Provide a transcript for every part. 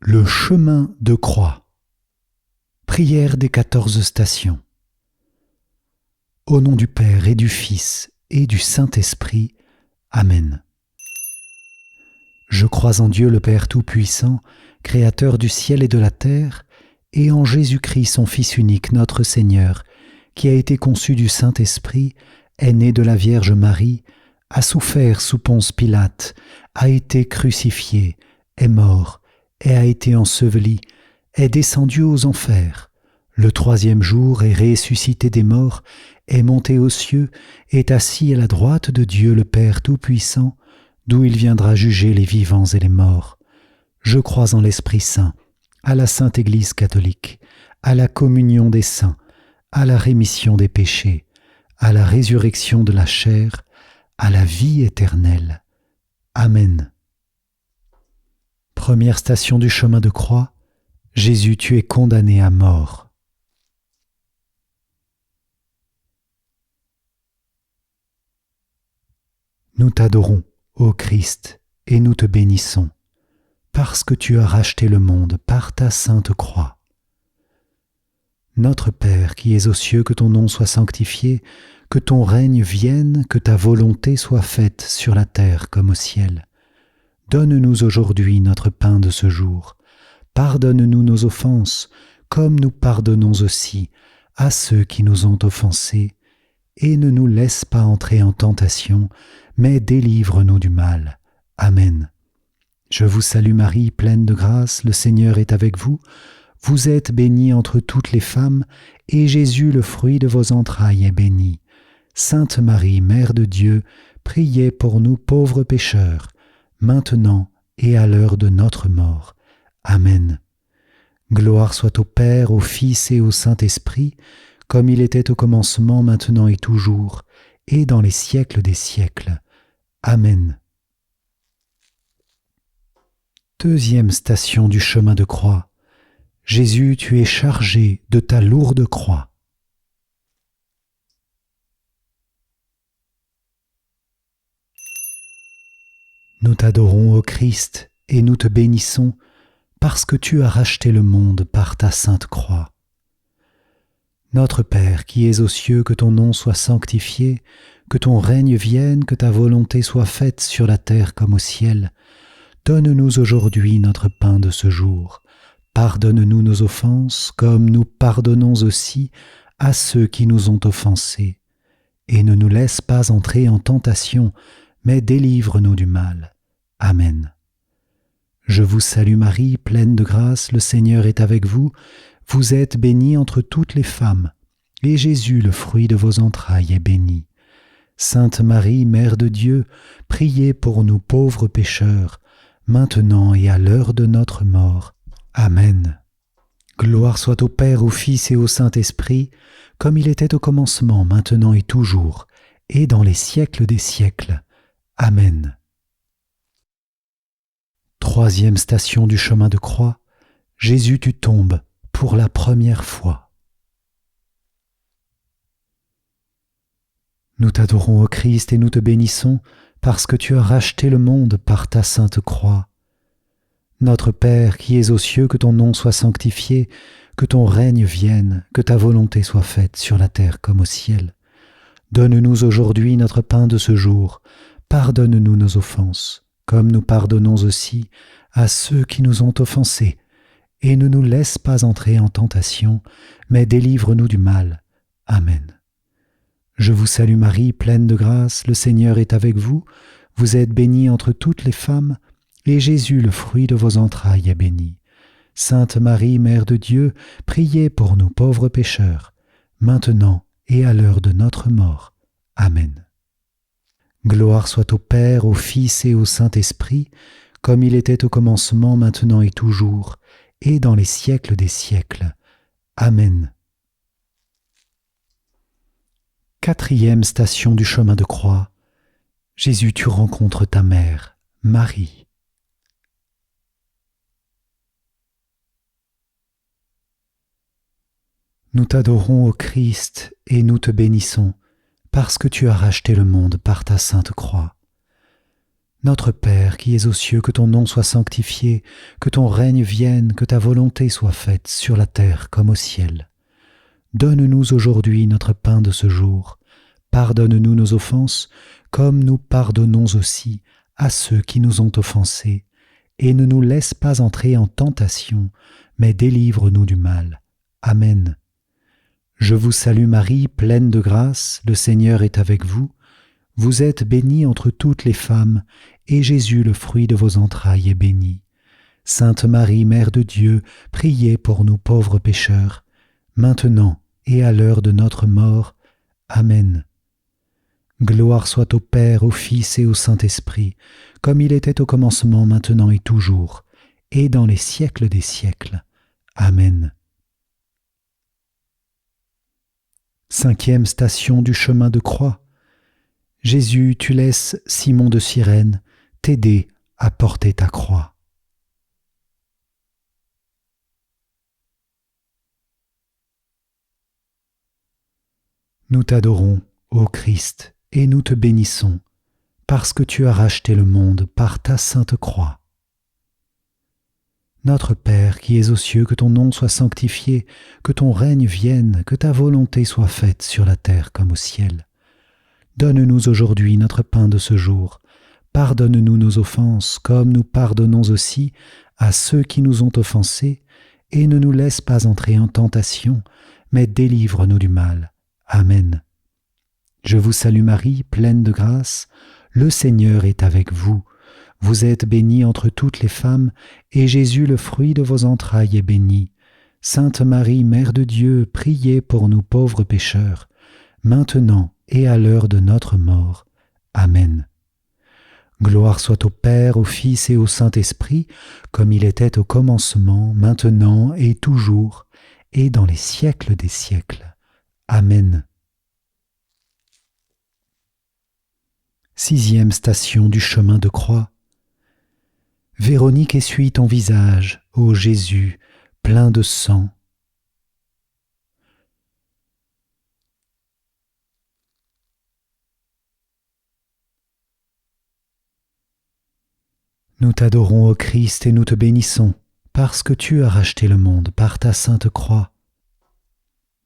Le chemin de croix. Prière des 14 stations. Au nom du Père et du Fils et du Saint-Esprit. Amen. Je crois en Dieu le Père Tout-Puissant, Créateur du ciel et de la terre, et en Jésus-Christ son Fils unique, notre Seigneur, qui a été conçu du Saint-Esprit, est né de la Vierge Marie, a souffert sous Ponce Pilate, a été crucifié, est mort, et a été enseveli, est descendu aux enfers. Le troisième jour est ressuscité des morts, est monté aux cieux, est assis à la droite de Dieu le Père Tout-Puissant, d'où il viendra juger les vivants et les morts. Je crois en l'Esprit Saint, à la Sainte Église catholique, à la communion des saints, à la rémission des péchés, à la résurrection de la chair, à la vie éternelle. Amen. Première station du chemin de croix, Jésus, tu es condamné à mort. Nous t'adorons, ô Christ, et nous te bénissons, parce que tu as racheté le monde par ta sainte croix. Notre Père qui es aux cieux, que ton nom soit sanctifié, que ton règne vienne, que ta volonté soit faite sur la terre comme au ciel. Donne-nous aujourd'hui notre pain de ce jour. Pardonne-nous nos offenses, comme nous pardonnons aussi à ceux qui nous ont offensés. Et ne nous laisse pas entrer en tentation, mais délivre-nous du mal. Amen. Je vous salue Marie, pleine de grâce, le Seigneur est avec vous. Vous êtes bénie entre toutes les femmes, et Jésus, le fruit de vos entrailles, est béni. Sainte Marie, Mère de Dieu, priez pour nous pauvres pécheurs, maintenant et à l'heure de notre mort. Amen. Gloire soit au Père, au Fils et au Saint-Esprit, comme il était au commencement, maintenant et toujours, et dans les siècles des siècles. Amen. Deuxième station du chemin de croix. Jésus, tu es chargé de ta lourde croix. Nous t'adorons, ô Christ, et nous te bénissons, parce que tu as racheté le monde par ta sainte croix. Notre Père qui es aux cieux, que ton nom soit sanctifié, que ton règne vienne, que ta volonté soit faite sur la terre comme au ciel. Donne-nous aujourd'hui notre pain de ce jour. Pardonne-nous nos offenses, comme nous pardonnons aussi à ceux qui nous ont offensés. Et ne nous laisse pas entrer en tentation, mais délivre-nous du mal. Amen. Je vous salue Marie, pleine de grâce, le Seigneur est avec vous. Vous êtes bénie entre toutes les femmes, et Jésus, le fruit de vos entrailles, est béni. Sainte Marie, Mère de Dieu, priez pour nous pauvres pécheurs, maintenant et à l'heure de notre mort. Amen. Gloire soit au Père, au Fils et au Saint-Esprit, comme il était au commencement, maintenant et toujours, et dans les siècles des siècles. Amen. Troisième station du chemin de croix, Jésus, tu tombes pour la première fois. Nous t'adorons, ô Christ, et nous te bénissons, parce que tu as racheté le monde par ta sainte croix. Notre Père qui es aux cieux, que ton nom soit sanctifié, que ton règne vienne, que ta volonté soit faite sur la terre comme au ciel. Donne-nous aujourd'hui notre pain de ce jour. Pardonne-nous nos offenses, comme nous pardonnons aussi à ceux qui nous ont offensés. Et ne nous laisse pas entrer en tentation, mais délivre-nous du mal. Amen. Je vous salue Marie, pleine de grâce, le Seigneur est avec vous. Vous êtes bénie entre toutes les femmes, et Jésus, le fruit de vos entrailles, est béni. Sainte Marie, Mère de Dieu, priez pour nous pauvres pécheurs, maintenant et à l'heure de notre mort. Amen. Gloire soit au Père, au Fils et au Saint-Esprit, comme il était au commencement, maintenant et toujours, et dans les siècles des siècles. Amen. Quatrième station du chemin de croix. Jésus, tu rencontres ta mère, Marie. Nous t'adorons, ô Christ, et nous te bénissons, parce que tu as racheté le monde par ta sainte croix. Notre Père qui es aux cieux, que ton nom soit sanctifié, que ton règne vienne, que ta volonté soit faite sur la terre comme au ciel. Donne-nous aujourd'hui notre pain de ce jour. Pardonne-nous nos offenses, comme nous pardonnons aussi à ceux qui nous ont offensés. Et ne nous laisse pas entrer en tentation, mais délivre-nous du mal. Amen. Je vous salue Marie, pleine de grâce, le Seigneur est avec vous. Vous êtes bénie entre toutes les femmes, et Jésus, le fruit de vos entrailles, est béni. Sainte Marie, Mère de Dieu, priez pour nous pauvres pécheurs, maintenant et à l'heure de notre mort. Amen. Gloire soit au Père, au Fils et au Saint-Esprit, comme il était au commencement, maintenant et toujours, et dans les siècles des siècles. Amen. Cinquième station du chemin de croix. Jésus, tu laisses Simon de Cyrène t'aider à porter ta croix. Nous t'adorons, ô Christ, et nous te bénissons, parce que tu as racheté le monde par ta sainte croix. Notre Père qui es aux cieux, que ton nom soit sanctifié, que ton règne vienne, que ta volonté soit faite sur la terre comme au ciel. Donne-nous aujourd'hui notre pain de ce jour. Pardonne-nous nos offenses, comme nous pardonnons aussi à ceux qui nous ont offensés, et ne nous laisse pas entrer en tentation, mais délivre-nous du mal. Amen. Je vous salue Marie, pleine de grâce, le Seigneur est avec vous. Vous êtes bénie entre toutes les femmes, et Jésus, le fruit de vos entrailles, est béni. Sainte Marie, Mère de Dieu, priez pour nous pauvres pécheurs, maintenant et à l'heure de notre mort. Amen. Gloire soit au Père, au Fils et au Saint-Esprit, comme il était au commencement, maintenant et toujours, et dans les siècles des siècles. Amen. Sixième station du chemin de croix. Véronique essuie ton visage, ô Jésus, plein de sang. Nous t'adorons, ô Christ, et nous te bénissons, parce que tu as racheté le monde par ta sainte croix.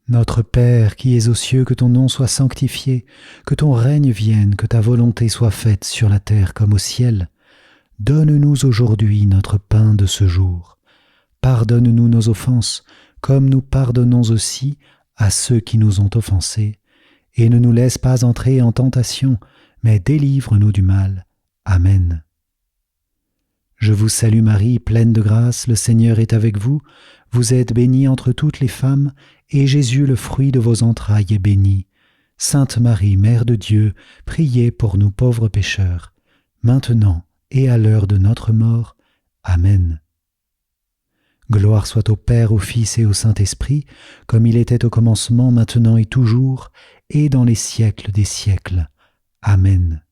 Notre Père qui es aux cieux, que ton nom soit sanctifié, que ton règne vienne, que ta volonté soit faite sur la terre comme au ciel. Donne-nous aujourd'hui notre pain de ce jour. Pardonne-nous nos offenses, comme nous pardonnons aussi à ceux qui nous ont offensés, et ne nous laisse pas entrer en tentation, mais délivre-nous du mal. Amen. Je vous salue Marie, pleine de grâce, le Seigneur est avec vous. Vous êtes bénie entre toutes les femmes, et Jésus, le fruit de vos entrailles, est béni. Sainte Marie, Mère de Dieu, priez pour nous pauvres pécheurs, maintenant et à l'heure de notre mort. Amen. Gloire soit au Père, au Fils et au Saint-Esprit, comme il était au commencement, maintenant et toujours, et dans les siècles des siècles. Amen.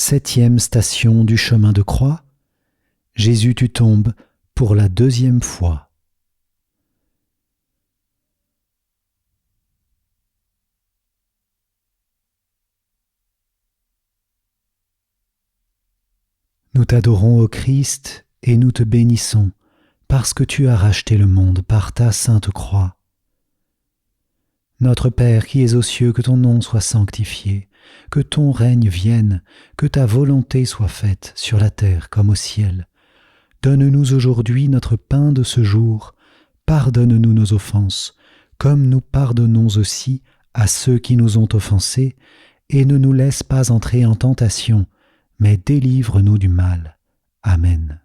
Septième station du chemin de croix. Jésus, tu tombes pour la deuxième fois. Nous t'adorons, ô Christ, et nous te bénissons, parce que tu as racheté le monde par ta sainte croix. Notre Père qui es aux cieux, que ton nom soit sanctifié, que ton règne vienne, que ta volonté soit faite sur la terre comme au ciel. Donne-nous aujourd'hui notre pain de ce jour. Pardonne-nous nos offenses, comme nous pardonnons aussi à ceux qui nous ont offensés, et ne nous laisse pas entrer en tentation, mais délivre-nous du mal. Amen.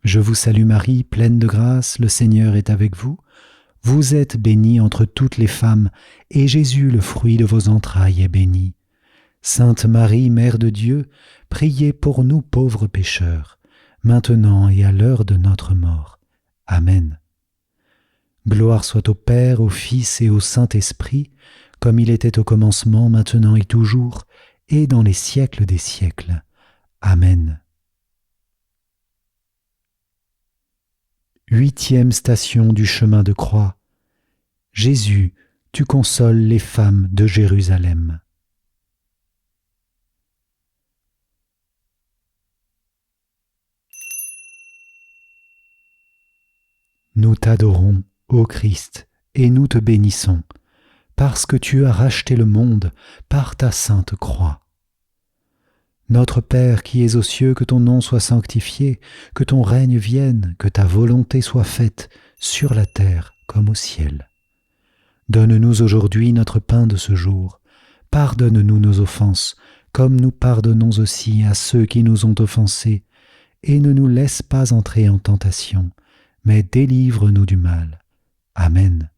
Je vous salue Marie, pleine de grâce, le Seigneur est avec vous. Vous êtes bénie entre toutes les femmes, et Jésus, le fruit de vos entrailles, est béni. Sainte Marie, Mère de Dieu, priez pour nous pauvres pécheurs, maintenant et à l'heure de notre mort. Amen. Gloire soit au Père, au Fils et au Saint-Esprit, comme il était au commencement, maintenant et toujours, et dans les siècles des siècles. Amen. Huitième station du chemin de croix. Jésus, tu consoles les femmes de Jérusalem. Nous t'adorons, ô Christ, et nous te bénissons, parce que tu as racheté le monde par ta sainte croix. Notre Père qui es aux cieux, que ton nom soit sanctifié, que ton règne vienne, que ta volonté soit faite sur la terre comme au ciel. Donne-nous aujourd'hui notre pain de ce jour. Pardonne-nous nos offenses, comme nous pardonnons aussi à ceux qui nous ont offensés, et ne nous laisse pas entrer en tentation, mais délivre-nous du mal. Amen.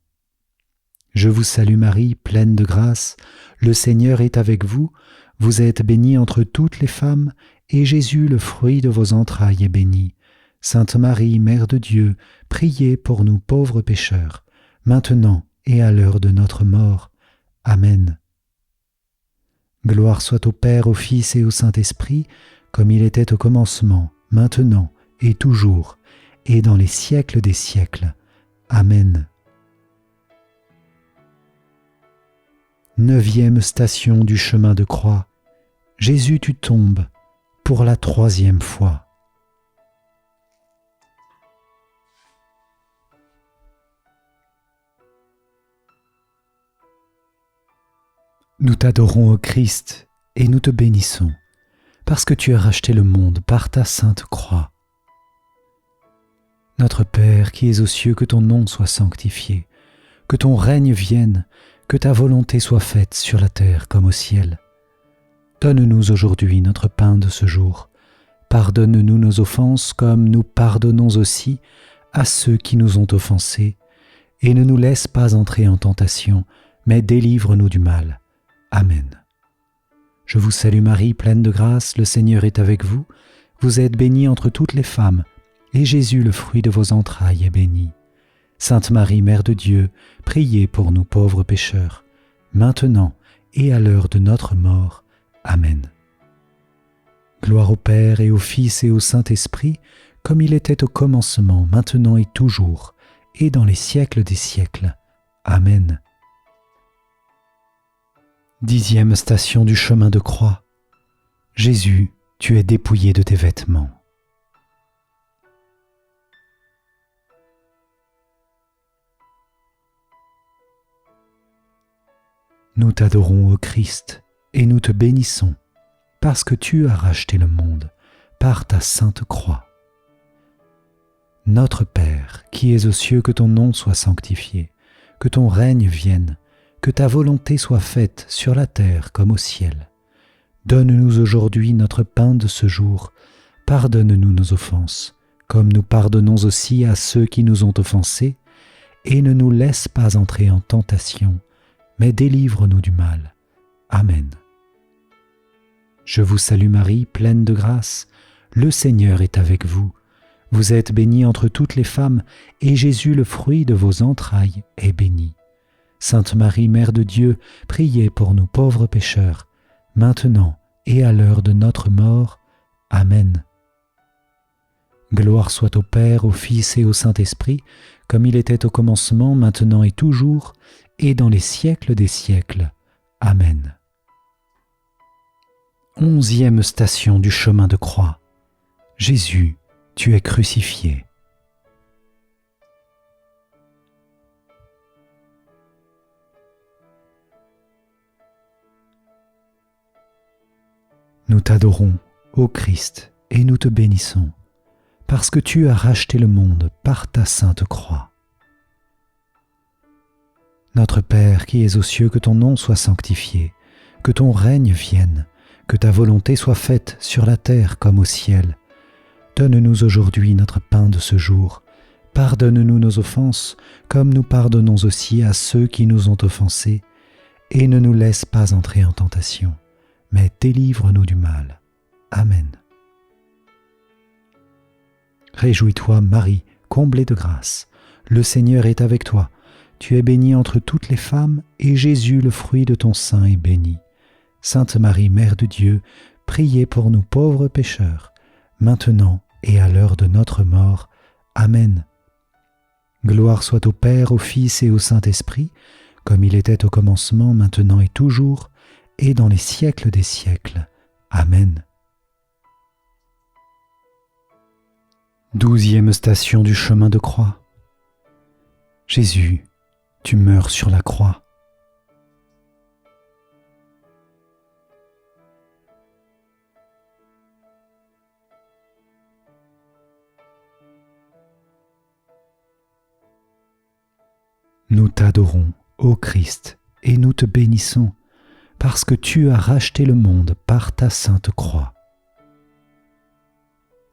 Je vous salue Marie, pleine de grâce, le Seigneur est avec vous, vous êtes bénie entre toutes les femmes, et Jésus, le fruit de vos entrailles, est béni. Sainte Marie, Mère de Dieu, priez pour nous pauvres pécheurs, maintenant et à l'heure de notre mort. Amen. Gloire soit au Père, au Fils et au Saint-Esprit, comme il était au commencement, maintenant et toujours, et dans les siècles des siècles. Amen. 9e station du chemin de croix. Jésus, tu tombes pour la 3e fois. Nous t'adorons, ô Christ, et nous te bénissons, parce que tu as racheté le monde par ta sainte croix. Notre Père qui es aux cieux, que ton nom soit sanctifié, que ton règne vienne, que ta volonté soit faite sur la terre comme au ciel. Donne-nous aujourd'hui notre pain de ce jour. Pardonne-nous nos offenses comme nous pardonnons aussi à ceux qui nous ont offensés, et ne nous laisse pas entrer en tentation, mais délivre-nous du mal. Amen. Je vous salue Marie, pleine de grâce, le Seigneur est avec vous. Vous êtes bénie entre toutes les femmes, et Jésus, le fruit de vos entrailles, est béni. Sainte Marie, Mère de Dieu, priez pour nous pauvres pécheurs, maintenant et à l'heure de notre mort. Amen. Gloire au Père et au Fils et au Saint-Esprit, comme il était au commencement, maintenant et toujours, et dans les siècles des siècles. Amen. 10e station du chemin de croix. Jésus, tu es dépouillé de tes vêtements. Nous t'adorons, ô Christ, et nous te bénissons, parce que tu as racheté le monde par ta sainte croix. Notre Père, qui es aux cieux, que ton nom soit sanctifié, que ton règne vienne, que ta volonté soit faite sur la terre comme au ciel. Donne-nous aujourd'hui notre pain de ce jour. Pardonne-nous nos offenses, comme nous pardonnons aussi à ceux qui nous ont offensés, et ne nous laisse pas entrer en tentation, mais délivre-nous du mal. Amen. Je vous salue Marie, pleine de grâce, le Seigneur est avec vous. Vous êtes bénie entre toutes les femmes, et Jésus, le fruit de vos entrailles, est béni. Sainte Marie, Mère de Dieu, priez pour nous pauvres pécheurs, maintenant et à l'heure de notre mort. Amen. Gloire soit au Père, au Fils et au Saint-Esprit, comme il était au commencement, maintenant et toujours, et dans les siècles des siècles. Amen. 11e station du chemin de croix. Jésus, tu es crucifié. Nous t'adorons, ô Christ, et nous te bénissons, parce que tu as racheté le monde par ta sainte croix. Notre Père qui es aux cieux, que ton nom soit sanctifié, que ton règne vienne, que ta volonté soit faite sur la terre comme au ciel. Donne-nous aujourd'hui notre pain de ce jour. Pardonne-nous nos offenses, comme nous pardonnons aussi à ceux qui nous ont offensés, et ne nous laisse pas entrer en tentation, mais délivre-nous du mal. Amen. Réjouis-toi, Marie, comblée de grâce. Le Seigneur est avec toi. Tu es bénie entre toutes les femmes, et Jésus, le fruit de ton sein, est béni. Sainte Marie, Mère de Dieu, priez pour nous pauvres pécheurs, maintenant et à l'heure de notre mort. Amen. Gloire soit au Père, au Fils et au Saint-Esprit, comme il était au commencement, maintenant et toujours, et dans les siècles des siècles. Amen. 12e station du chemin de croix. Jésus, tu meurs sur la croix. Nous t'adorons, ô Christ, et nous te bénissons, parce que tu as racheté le monde par ta sainte croix.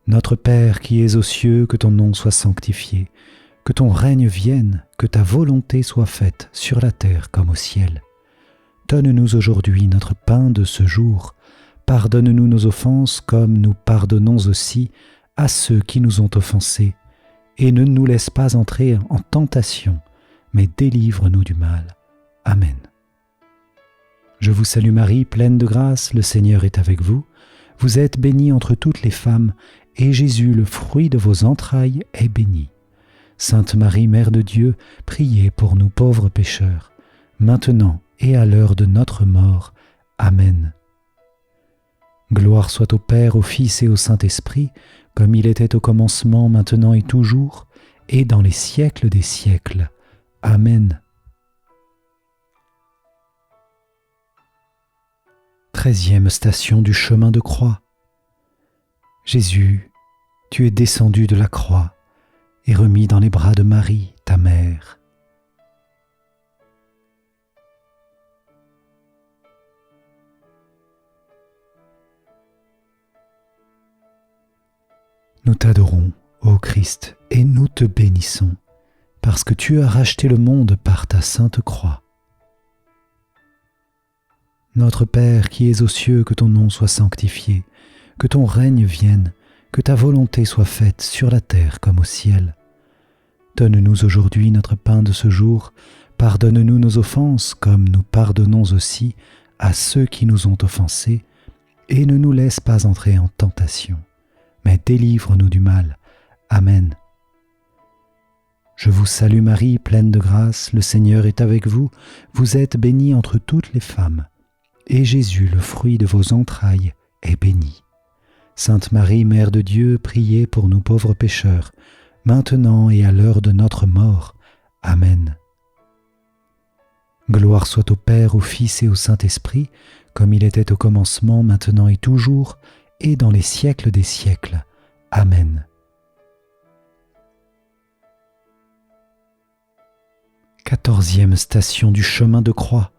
Notre Père qui es aux cieux, que ton nom soit sanctifié, que ton règne vienne, que ta volonté soit faite sur la terre comme au ciel. Donne-nous aujourd'hui notre pain de ce jour. Pardonne-nous nos offenses comme nous pardonnons aussi à ceux qui nous ont offensés. Et ne nous laisse pas entrer en tentation, mais délivre-nous du mal. Amen. Je vous salue Marie, pleine de grâce, le Seigneur est avec vous. Vous êtes bénie entre toutes les femmes, et Jésus, le fruit de vos entrailles, est béni. Sainte Marie, Mère de Dieu, priez pour nous pauvres pécheurs, maintenant et à l'heure de notre mort. Amen. Gloire soit au Père, au Fils et au Saint-Esprit, comme il était au commencement, maintenant et toujours, et dans les siècles des siècles. Amen. 13e station du chemin de croix. Jésus, tu es descendu de la croix et remis dans les bras de Marie, ta mère. Nous t'adorons, ô Christ, et nous te bénissons, parce que tu as racheté le monde par ta sainte croix. Notre Père qui es aux cieux, que ton nom soit sanctifié, que ton règne vienne, que ta volonté soit faite sur la terre comme au ciel. Donne-nous aujourd'hui notre pain de ce jour, pardonne-nous nos offenses comme nous pardonnons aussi à ceux qui nous ont offensés, et ne nous laisse pas entrer en tentation, mais délivre-nous du mal. Amen. Je vous salue Marie, pleine de grâce, le Seigneur est avec vous, vous êtes bénie entre toutes les femmes, et Jésus, le fruit de vos entrailles, est béni. Sainte Marie, Mère de Dieu, priez pour nous pauvres pécheurs, maintenant et à l'heure de notre mort. Amen. Gloire soit au Père, au Fils et au Saint-Esprit, comme il était au commencement, maintenant et toujours, et dans les siècles des siècles. Amen. 14e station du chemin de croix.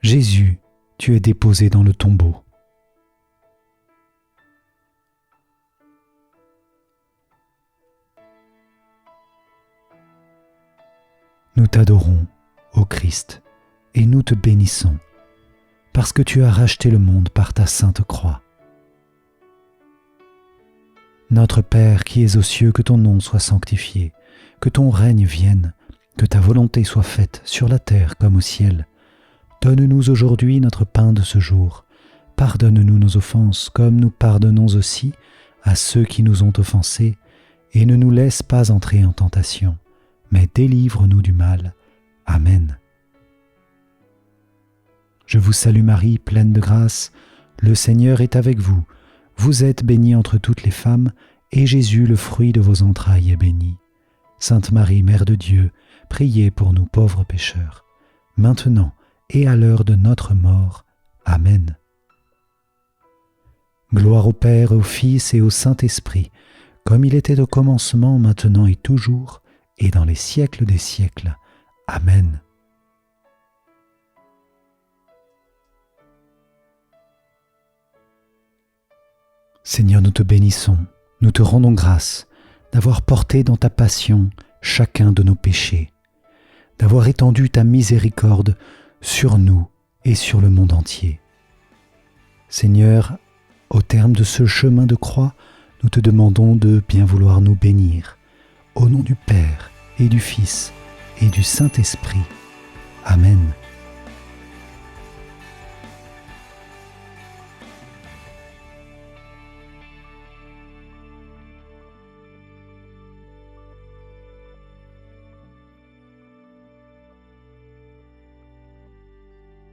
Jésus, tu es déposé dans le tombeau. Nous t'adorons, ô Christ, et nous te bénissons, parce que tu as racheté le monde par ta sainte croix. Notre Père qui es aux cieux, que ton nom soit sanctifié, que ton règne vienne, que ta volonté soit faite sur la terre comme au ciel. Donne-nous aujourd'hui notre pain de ce jour. Pardonne-nous nos offenses comme nous pardonnons aussi à ceux qui nous ont offensés, et ne nous laisse pas entrer en tentation, mais délivre-nous du mal. Amen. Je vous salue Marie, pleine de grâce, le Seigneur est avec vous. Vous êtes bénie entre toutes les femmes, et Jésus, le fruit de vos entrailles, est béni. Sainte Marie, Mère de Dieu, priez pour nous pauvres pécheurs, maintenant et à l'heure de notre mort. Amen. Gloire au Père, au Fils et au Saint-Esprit, comme il était au commencement, maintenant et toujours, et dans les siècles des siècles. Amen. Seigneur, nous te bénissons, nous te rendons grâce d'avoir porté dans ta passion chacun de nos péchés, d'avoir étendu ta miséricorde sur nous et sur le monde entier. Seigneur, au terme de ce chemin de croix, nous te demandons de bien vouloir nous bénir, au nom du Père et du Fils et du Saint-Esprit. Amen.